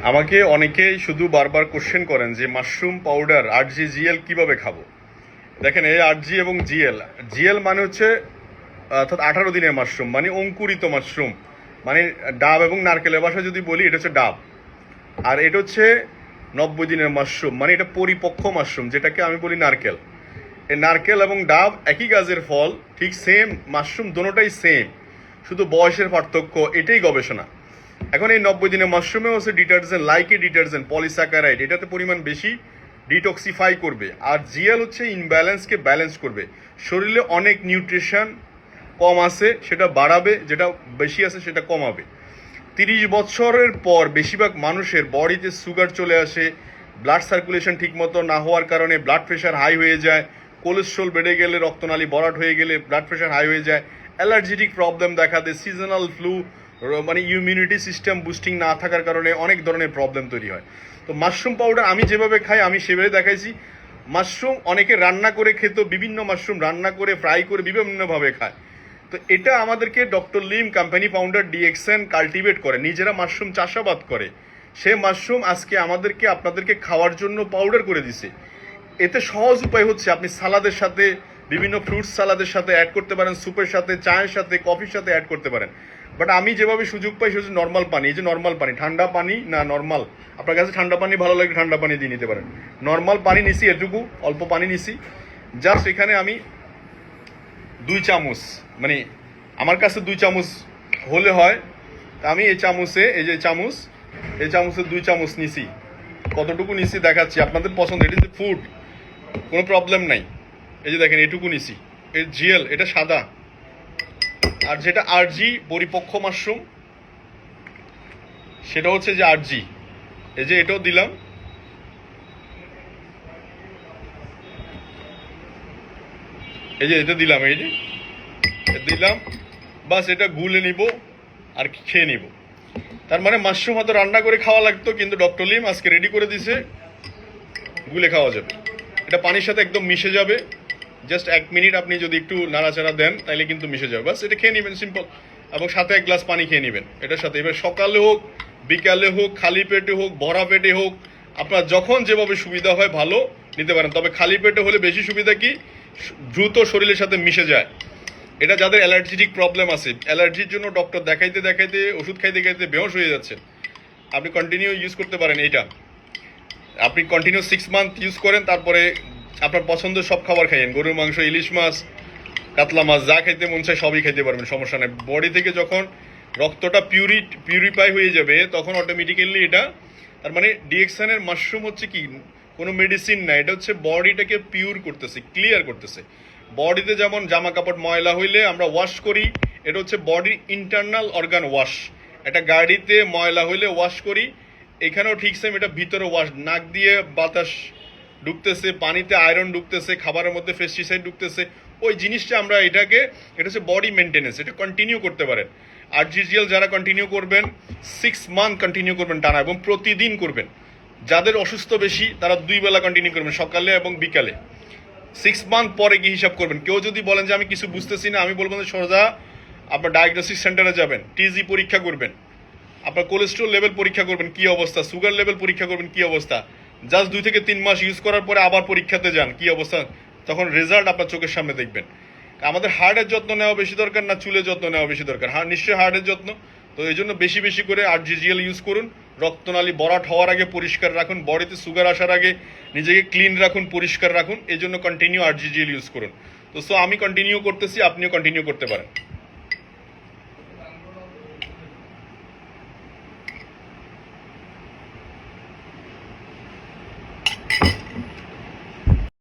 আমাকে অনেকেই শুধু বারবার কোশ্চেন করেন যে মাশরুম পাউডার 8G জিএল কিভাবে খাবো। দেখেন, এই 8G এবং জিএল, জিএল মানে হচ্ছে অর্থাৎ 18 দিনের মাশরুম, মানে অঙ্কুরিত মাশরুম, মানে ডাব এবং নারকেলের ভাষায় যদি বলি এটা হচ্ছে ডাব। আর এটা হচ্ছে 90 দিনের মাশরুম, মানে এটা পরিপক্ক মাশরুম, যেটাকে আমি বলি নারকেল। এই নারকেল এবং ডাব একই গাছের ফল, ঠিক সেম মাশরুম, দোনোটাই সেম, শুধু বয়সের পার্থক্য, এটাই গবেষণা। এখন এই 90 দিনের মাশরুমে হচ্ছে detergent, like a detergent, polysaccharide, এটাতে পরিমাণ বেশি, ডিটক্সিফাই করবে। আর জিএল হচ্ছে ইনব্যালেন্সকে ব্যালেন্স করবে। শরীরে অনেক নিউট্রিশন কম আছে সেটা বাড়াবে, যেটা বেশি আছে সেটা কমাবে। 30 বছরের পর বেশিরভাগ মানুষের বডিতে সুগার চলে আসে, ব্লাড সার্কুলেশন ঠিকমতো না হওয়ার কারণে ব্লাড প্রেশার হাই হয়ে যায়, কোলেস্ট্রল বেড়ে গেলে, রক্তনালী ভরাট হয়ে গেলে ব্লাড প্রেশার হাই হয়ে যায়, অ্যালার্জেটিক প্রবলেম দেখা দেয়, সিজনাল ফ্লু, মানে ইমিউনিটি সিস্টেম বুস্টিং না থাকার কারণে অনেক ধরনের প্রবলেম তৈরি হয়। তো মাশরুম পাউডার আমি যেভাবে খাই আমি সেভাবে দেখাইছি। মাশরুম অনেকে রান্না করে খেত, বিভিন্ন মাশরুম রান্না করে ফ্রাই করে বিভিন্নভাবে খায়। তো এটা আমাদেরকে doctor Lim company founder DXN cultivate করে, নিজেরা মাশরুম চাষাবাদ করে। সে মাশরুম আজকে আমাদেরকে আপনাদেরকে খাওয়ার জন্য পাউডার করে দিছে। এতে সহজ উপায় হচ্ছে আপনি সালাদের সাথে, বিভিন্ন ফ্রুটস সালাদের সাথে অ্যাড করতে পারেন, স্যুপের সাথে, চায়ের সাথে, কফির সাথে অ্যাড করতে পারেন। বাট আমি যেভাবে সুযোগ পাই সেটা হচ্ছে নর্মাল পানি। এই যে নর্মাল পানি, ঠান্ডা পানি না, নর্মাল, আপনার কাছে ঠান্ডা পানি ভালো লাগে ঠান্ডা পানি দিয়ে নিতে পারেন। নর্মাল পানি নিছি, এটুকু অল্প পানি নিছি। জাস্ট এখানে আমি 2 চামচ, মানে আমার কাছে 2 চামচ হলে হয়। তা আমি এই চামচে, এই যে চামচ, এই চামচে 2 চামচ নিছি। কতটুকু নিছি দেখাচ্ছি, আপনাদের পছন্দ, এটা যে ফুড, কোনো প্রবলেম নাই। এই যে দেখেন এটুকু নিছি। এই জিএল এটা সাদা, আর যেটা 8G পরিপক্ক মাশরুম সেটা হচ্ছে যে 8G। এই যে এটাও দিলাম, এই যে এটা দিলাম, এই যে দিলাম, বাস এটা গুলে নিব আর খেয়ে নিব। তার মানে মাশরুম হয়তো রান্না করে খাওয়া লাগতো, কিন্তু ডক্টর লিম আজকে রেডি করে দিছে, গুলে খাওয়া যাবে। এটা পানির সাথে একদম মিশে যাবে। জাস্ট 1 মিনিট আপনি যদি একটু নাড়াচাড়া দেন তাহলে কিন্তু মিশে যাবে। বাস এটা খেয়ে নেবেন, সিম্পল। এবং সাথে 1 গ্লাস পানি খেয়ে নেবেন এটার সাথে। এবার সকালে হোক, বিকালে হোক, খালি পেটে হোক, ভরা পেটে হোক, আপনার যখন যেভাবে সুবিধা হয় ভালো নিতে পারেন। তবে খালি পেটে হলে বেশি সুবিধা কি, দ্রুত শরীরের সাথে মিশে যায়। এটা যাদের অ্যালার্জিটিক প্রবলেম আছে, অ্যালার্জির জন্য ডক্টর দেখাইতে দেখাইতে, ওষুধ খাইতে খাইতে বেহোশ হয়ে যাচ্ছে, আপনি কন্টিনিউ ইউজ করতে পারেন। এইটা আপনি কন্টিনিউ 6 মান্থ ইউজ করেন, তারপরে আপনার পছন্দের সব খাবার খাইয়েন, গরুর মাংস, ইলিশ মাছ, কাতলা মাছ, যা খাইতে মন চায় সবই খাইতে পারবেন, সমস্যা নেই। বডি থেকে যখন রক্তটা পিউরিফাই হয়ে যাবে তখন অটোমেটিক্যালি এটা, তার মানে ডিএক্সএনের মাশরুম হচ্ছে কি, কোনো মেডিসিন না, এটা হচ্ছে বডিটাকে পিওর করতেছে, ক্লিয়ার করতেছে। বডিতে যেমন জামা কাপড় ময়লা হইলে আমরা ওয়াশ করি, এটা হচ্ছে বডির ইন্টারনাল অর্গান ওয়াশ। একটা গাড়িতে ময়লা হইলে ওয়াশ করি, এখানেও ঠিক সেম, এটা ভিতরে ওয়াশ, নাক দিয়ে বাতাস ঢুকতেছে, পানিতে আয়রন ঢুকতেছে, খাবারের মধ্যে পেস্টিসাইড ঢুকতেছে, ওই জিনিসটা আমরা এটাকে, এটা হচ্ছে বডি মেনটেনেন্স, এটা কন্টিনিউ করতে পারেন। আর জিজিএল যারা কন্টিনিউ করবেন, 6 মান্থ কন্টিনিউ করবেন টানা, এবং প্রতিদিন করবেন। যাদের অসুস্থ বেশি তারা 2 বেলা কন্টিনিউ করবেন, সকালে এবং বিকালে। 6 মান্থ পরে কি হিসাব করবেন। কেউ যদি বলেন যে আমি কিছু বুঝতেছি না, আমি বলবো যে সোজা আপনার ডায়াগনোসিস সেন্টারে যাবেন, টিজি পরীক্ষা করবেন, আপনার কোলেস্ট্রল লেভেল পরীক্ষা করবেন কি অবস্থা, সুগার লেভেল পরীক্ষা করবেন কি অবস্থা। জাস্ট 2 থেকে 3 মাস ইউজ করার পরে আবার পরীক্ষাতে যান কি অবস্থা, তখন রেজাল্ট আপনার চোখের সামনে দেখবেন। আমাদের হার্টের যত্ন নেওয়া বেশি দরকার না চুলের যত্ন নেওয়া বেশি দরকার? হ্যাঁ, নিশ্চয়ই হার্টের যত্ন। তো এই জন্য বেশি বেশি করে 8GGL ইউজ করুন। রক্তনালী ভরাট হওয়ার আগে পরিষ্কার রাখুন, বডিতে সুগার আসার আগে নিজেকে ক্লিন রাখুন, পরিষ্কার রাখুন। এই জন্য কন্টিনিউ 8GGL ইউজ করুন। তো আমি কন্টিনিউ করতেছি, আপনিও কন্টিনিউ করতে পারেন।